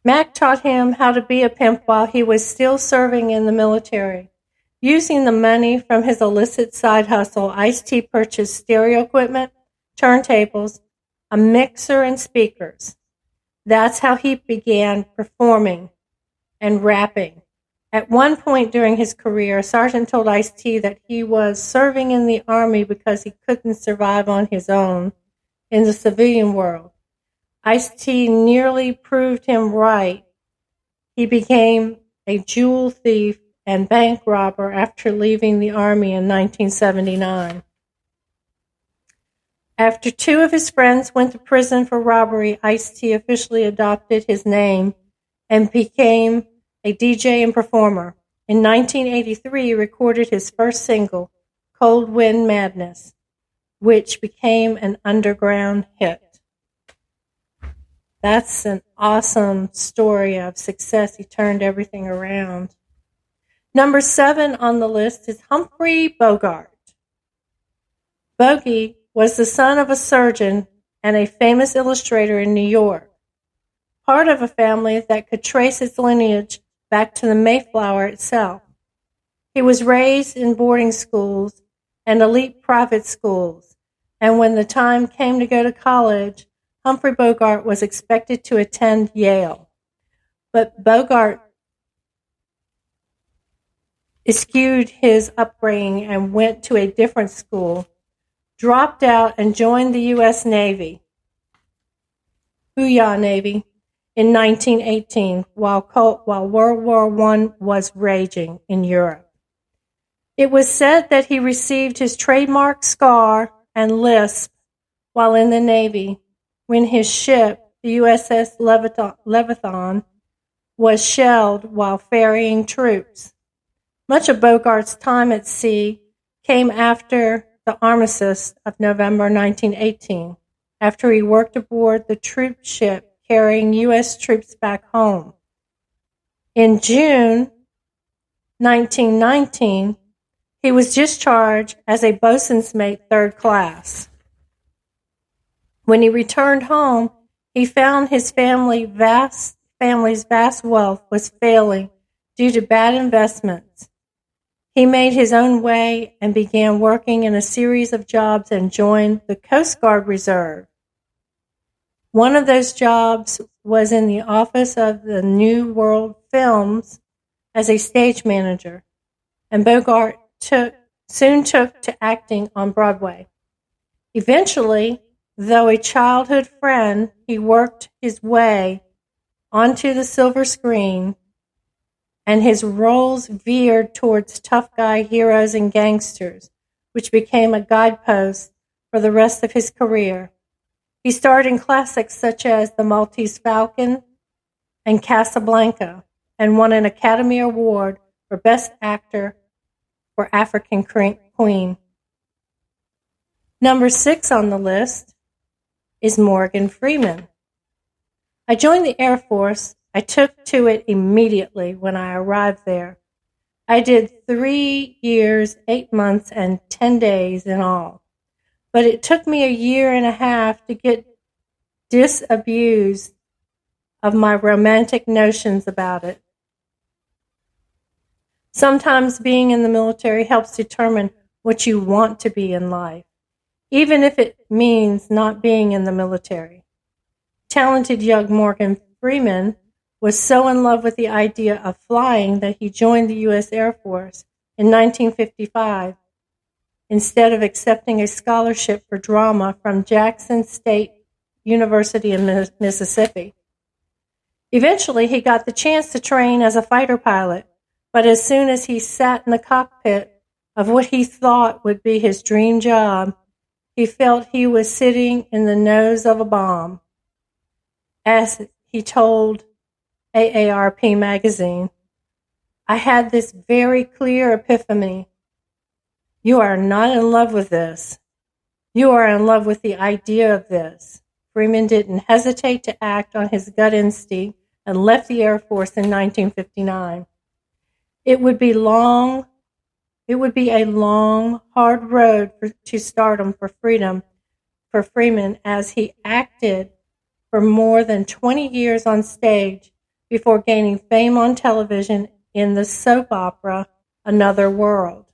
Mac taught him how to be a pimp while he was still serving in the military. Using the money from his illicit side hustle, Ice-T purchased stereo equipment, turntables, a mixer, and speakers. That's how he began performing and rapping. At one point during his career, a sergeant told Ice-T that he was serving in the Army because he couldn't survive on his own in the civilian world. Ice-T nearly proved him right. He became a jewel thief and bank robber after leaving the Army in 1979. After two of his friends went to prison for robbery, Ice-T officially adopted his name and became a DJ and performer. In 1983, he recorded his first single, Cold Wind Madness, which became an underground hit. That's an awesome story of success. He turned everything around. Number 7 on the list is Humphrey Bogart. Bogey was the son of a surgeon and a famous illustrator in New York, part of a family that could trace its lineage back to the Mayflower itself. He was raised in boarding schools and elite private schools, and when the time came to go to college, Humphrey Bogart was expected to attend Yale. But Bogart eschewed his upbringing and went to a different school, dropped out, and joined the U.S. Navy, Booyah Navy, in 1918 while World War I was raging in Europe. It was said that he received his trademark scar and lisp while in the Navy when his ship, the USS Leviathan, was shelled while ferrying troops. Much of Bogart's time at sea came after the armistice of November 1918, after he worked aboard the troop ship carrying U.S. troops back home. In June 1919, he was discharged as a bosun's mate third class. When he returned home, he found his family's vast wealth was failing due to bad investments. He made his own way and began working in a series of jobs and joined the Coast Guard Reserve. One of those jobs was in the office of the New World Films as a stage manager, and Bogart soon took to acting on Broadway. Eventually, though a childhood friend, he worked his way onto the silver screen, and his roles veered towards tough guy heroes and gangsters, which became a guidepost for the rest of his career. He starred in classics such as The Maltese Falcon and Casablanca, and won an Academy Award for Best Actor for African Queen. Number 6 on the list is Morgan Freeman. I joined the Air Force. I took to it immediately when I arrived there. I did 3 years, 8 months, and 10 days in all. But it took me a year and a half to get disabused of my romantic notions about it. Sometimes being in the military helps determine what you want to be in life, even if it means not being in the military. Talented young Morgan Freeman was so in love with the idea of flying that he joined the U.S. Air Force in 1955 instead of accepting a scholarship for drama from Jackson State University in Mississippi. Eventually, he got the chance to train as a fighter pilot, but as soon as he sat in the cockpit of what he thought would be his dream job, he felt he was sitting in the nose of a bomb. As he told AARP magazine, I had this very clear epiphany. You are not in love with this. You are in love with the idea of this. Freeman didn't hesitate to act on his gut instinct and left the Air Force in 1959. It would be a long, hard road to stardom for Freeman, as he acted for more than 20 years on stage before gaining fame on television in the soap opera Another World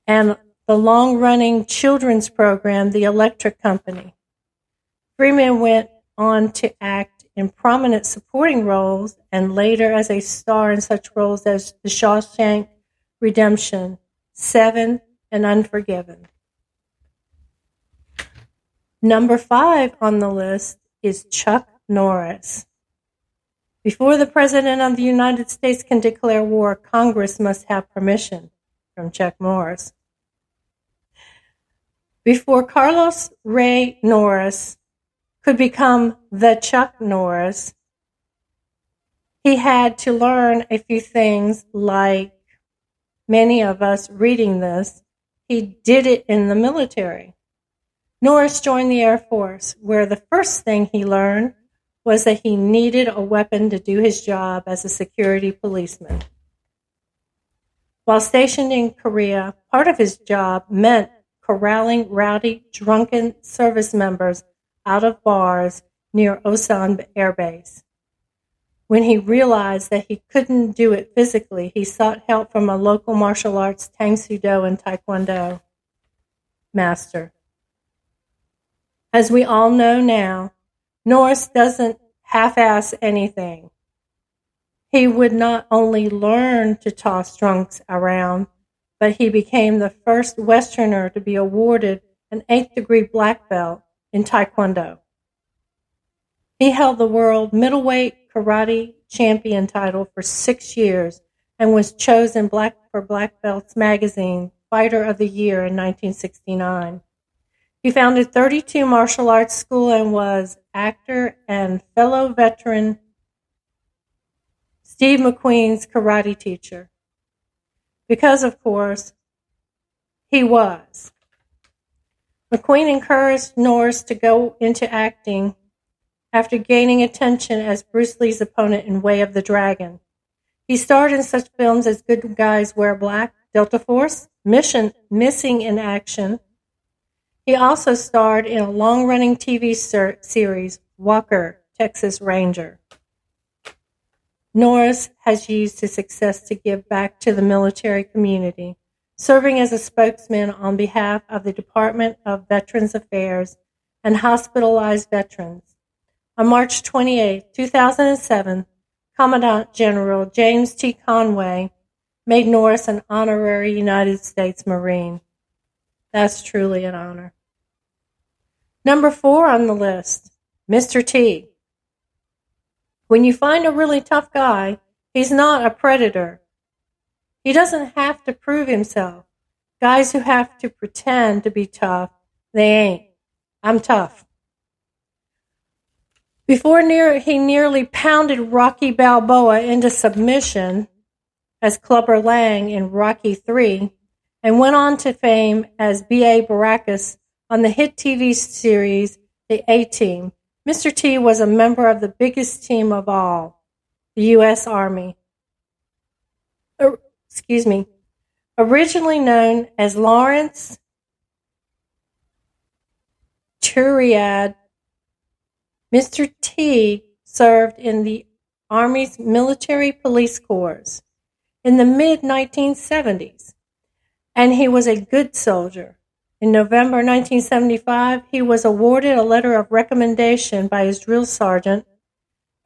and the long-running children's program The Electric Company. Freeman went on to act in prominent supporting roles and later as a star in such roles as The Shawshank Redemption, Seven, and Unforgiven. Number 5 on the list is Chuck Norris. Before the President of the United States can declare war, Congress must have permission from Chuck Norris. Before Carlos Ray Norris could become the Chuck Norris, he had to learn a few things like many of us reading this. He did it in the military. Norris joined the Air Force, where the first thing he learned was that he needed a weapon to do his job as a security policeman. While stationed in Korea, part of his job meant corralling rowdy, drunken service members out of bars near Osan Air Base. When he realized that he couldn't do it physically, he sought help from a local martial arts Tang Soo Do and Taekwondo master. As we all know now, Norris doesn't half-ass anything. He would not only learn to toss drunks around, but he became the first Westerner to be awarded an 8th-degree black belt in Taekwondo. He held the world middleweight karate champion title for 6 years and was chosen for Black Belts magazine Fighter of the Year in 1969. He founded 32 martial arts school and was actor and fellow veteran Steve McQueen's karate teacher. Because, of course, he was. McQueen encouraged Norris to go into acting after gaining attention as Bruce Lee's opponent in Way of the Dragon. He starred in such films as Good Guys Wear Black, Delta Force, Missing in Action. He also starred in a long-running TV series, Walker, Texas Ranger. Norris has used his success to give back to the military community, serving as a spokesman on behalf of the Department of Veterans Affairs and hospitalized veterans. On March 28, 2007, Commandant General James T. Conway made Norris an honorary United States Marine. That's truly an honor. Number 4 on the list, Mr. T. When you find a really tough guy, he's not a predator. He doesn't have to prove himself. Guys who have to pretend to be tough, they ain't. I'm tough. Before he nearly pounded Rocky Balboa into submission as Clubber Lang in Rocky III, and went on to fame as B.A. Baracus on the hit TV series The A-Team, Mr. T was a member of the biggest team of all, the U.S. Army. Originally known as Lawrence Turiad, Mr. T served in the Army's military police corps in the mid-1970s, and he was a good soldier. In November 1975, he was awarded a letter of recommendation by his drill sergeant,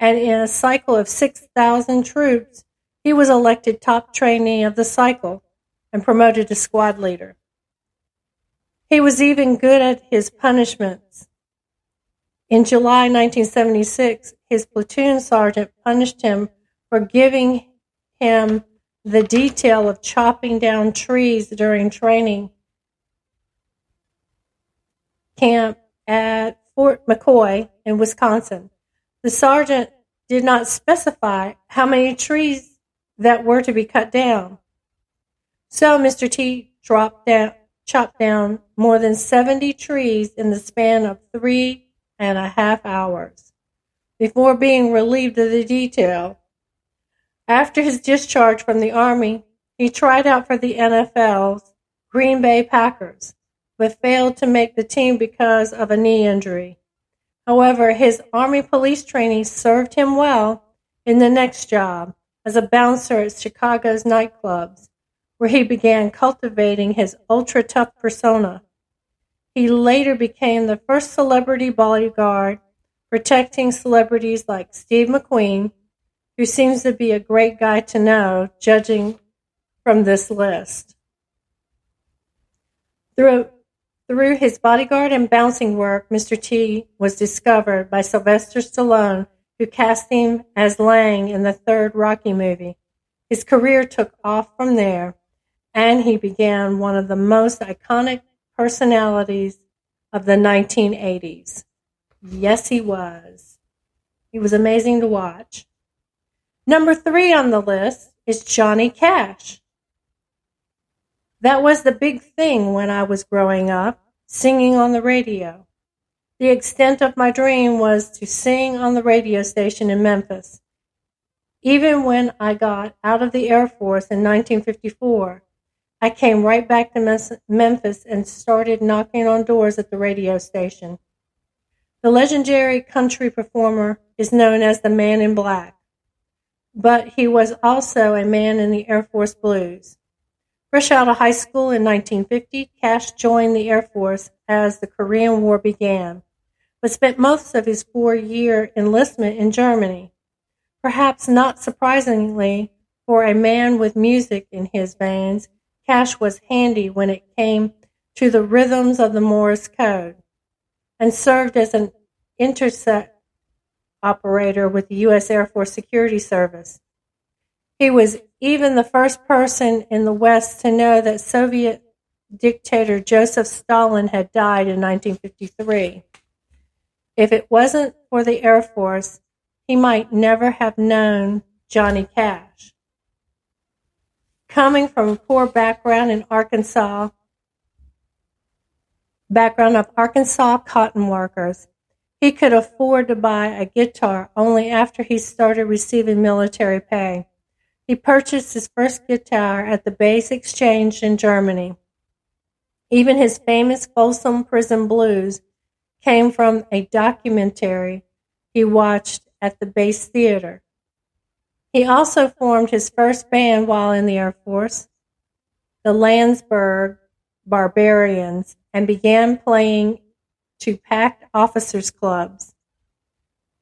and in a cycle of 6,000 troops, he was elected top trainee of the cycle and promoted to squad leader. He was even good at his punishments. In July 1976, his platoon sergeant punished him for giving him the detail of chopping down trees during training camp at Fort McCoy in Wisconsin. The sergeant did not specify how many trees that were to be cut down. So Mr. T chopped down more than 70 trees in the span of 3.5 hours before being relieved of the detail. After his discharge from the Army, he tried out for the NFL's Green Bay Packers, but failed to make the team because of a knee injury. However, his Army police training served him well, in the next job as a bouncer at Chicago's nightclubs, where he began cultivating his ultra-tough persona. He later became the first celebrity bodyguard, protecting celebrities like Steve McQueen, who seems to be a great guy to know, judging from this list. Through his bodyguard and bouncing work, Mr. T was discovered by Sylvester Stallone, who cast him as Lang in the third Rocky movie. His career took off from there, and he began one of the most iconic personalities of the 1980s. Yes, he was. He was amazing to watch. Number 3 on the list is Johnny Cash. That was the big thing when I was growing up, singing on the radio. The extent of my dream was to sing on the radio station in Memphis. Even when I got out of the Air Force in 1954, I came right back to Memphis and started knocking on doors at the radio station. The legendary country performer is known as the Man in Black, but he was also a man in the Air Force blues. Fresh out of high school in 1950, Cash joined the Air Force as the Korean War began, but spent most of his 4-year enlistment in Germany. Perhaps not surprisingly, for a man with music in his veins, Cash was handy when it came to the rhythms of the Morse code, and served as an intercept operator with the U.S. Air Force Security Service. He was even the first person in the West to know that Soviet dictator Joseph Stalin had died in 1953. If it wasn't for the Air Force, he might never have known Johnny Cash. Coming from a poor background of Arkansas cotton workers, he could afford to buy a guitar only after he started receiving military pay. He purchased his first guitar at the base exchange in Germany. Even his famous Folsom Prison Blues came from a documentary he watched at the base theater. He also formed his first band while in the Air Force, the Landsberg Barbarians, and began playing to packed officers' clubs.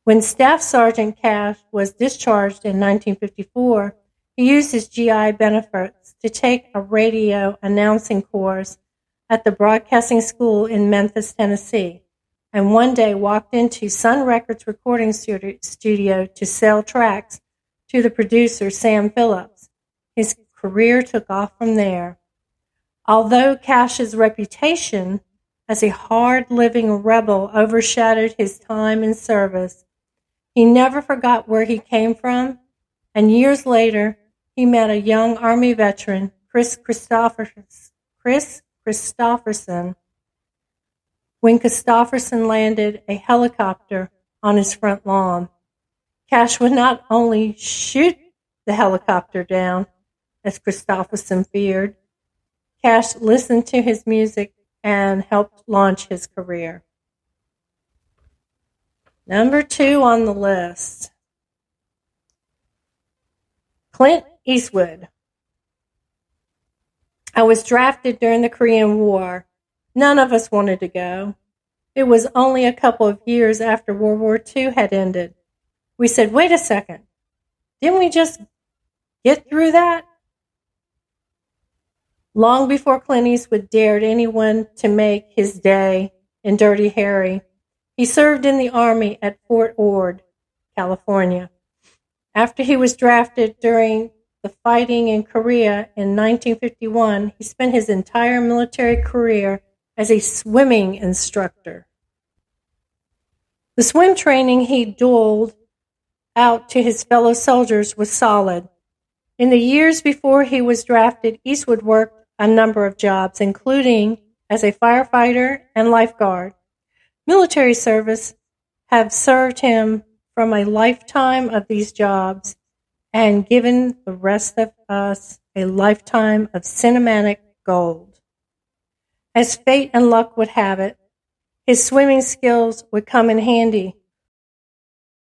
When Staff Sergeant Cash was discharged in 1954, he used his GI benefits to take a radio announcing course at the Broadcasting School in Memphis, Tennessee, and one day walked into Sun Records recording studio to sell tracks to the producer, Sam Phillips. His career took off from there. Although Cash's reputation as a hard-living rebel overshadowed his time in service, he never forgot where he came from, and years later, he met a young Army veteran, Chris Christopherson, when Christopherson landed a helicopter on his front lawn. Cash would not only shoot the helicopter down, as Christopherson feared, Cash listened to his music and helped launch his career. Number 2 on the list, Clint Eastwood. I was drafted during the Korean War. None of us wanted to go. It was only a couple of years after World War II had ended. We said, wait a second, didn't we just get through that? Long before Clint Eastwood dared anyone to make his day in Dirty Harry, he served in the Army at Fort Ord, California. After he was drafted during the fighting in Korea in 1951, he spent his entire military career as a swimming instructor. The swim training he doled out to his fellow soldiers was solid. In the years before he was drafted, Eastwood worked a number of jobs, including as a firefighter and lifeguard. Military service have served him from a lifetime of these jobs and given the rest of us a lifetime of cinematic gold. As fate and luck would have it, his swimming skills would come in handy